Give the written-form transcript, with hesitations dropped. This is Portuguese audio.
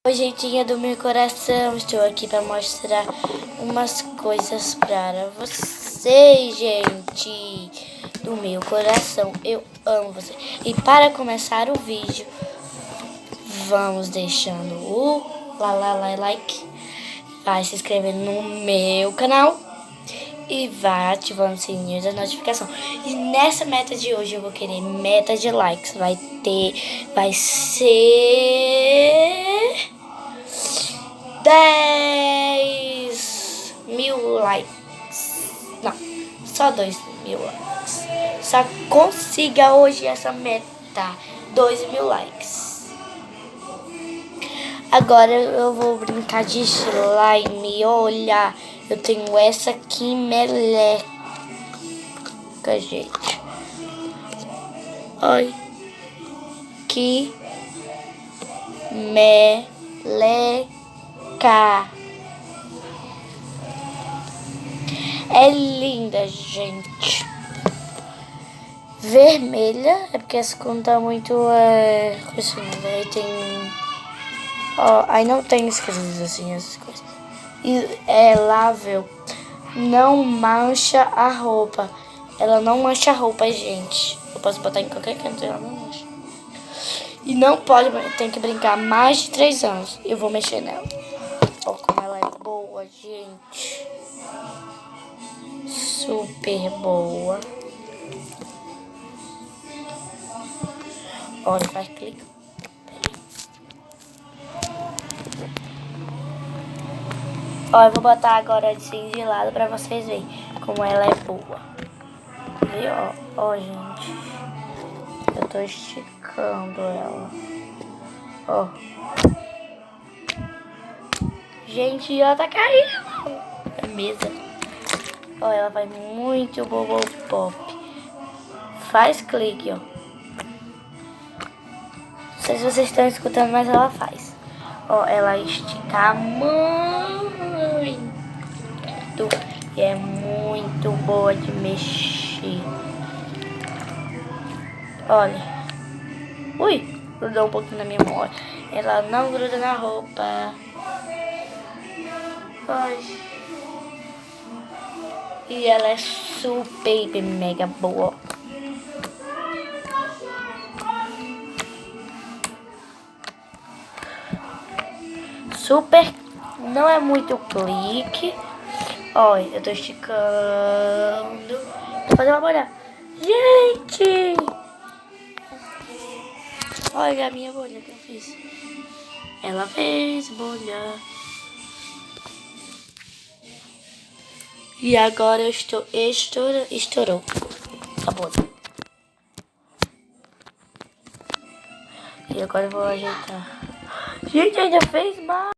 Oi, gentinha do meu coração, estou aqui para mostrar umas coisas para vocês, gente do meu coração. Eu amo você. E para começar o vídeo, vamos deixando o like, vai se inscrevendo no meu canal e vai ativando o sininho da notificação. E nessa meta de hoje eu vou querer meta de likes. Vai ser 10.000 likes. Não, só 2.000 likes. Só consiga hoje essa meta, 2.000 likes. Agora eu vou brincar de slime. Olha, eu tenho essa aqui, meleca, gente. Olha, que meleca. É linda, gente. Vermelha, é porque essa cor não tá muito coisinha. Aí tem... Ó, aí não tem escrito assim essas coisas. E é lável. Não mancha a roupa. Ela não mancha a roupa, gente. Eu posso botar em qualquer canto e ela não mancha. E não pode, tem que brincar mais de 3 anos. Eu vou mexer nela. Ó, como ela é boa, gente. Super boa. Olha, faz clique. Ó, eu vou botar agora assim de lado pra vocês verem como ela é boa. Viu? Ó, gente. Eu tô esticando ela. Ó. Gente, ela tá caindo. É mesa. Ó, ela vai muito bobo pop. Faz clique, ó. Não sei se vocês estão escutando, mas ela faz. Ó, ela estica muito. E é muito boa de mexer. Olha. Ui, grudou um pouquinho na minha mão. Olha. Ela não gruda na roupa. Ai. E ela é super mega boa. Super, não é muito clique. Olha, eu tô esticando. Vou fazer uma bolha. Gente! Olha a minha bolha que eu fiz. Ela fez bolha. E agora eu estou estourou a bolha. E agora eu vou ajeitar. Gente, ainda fez mais.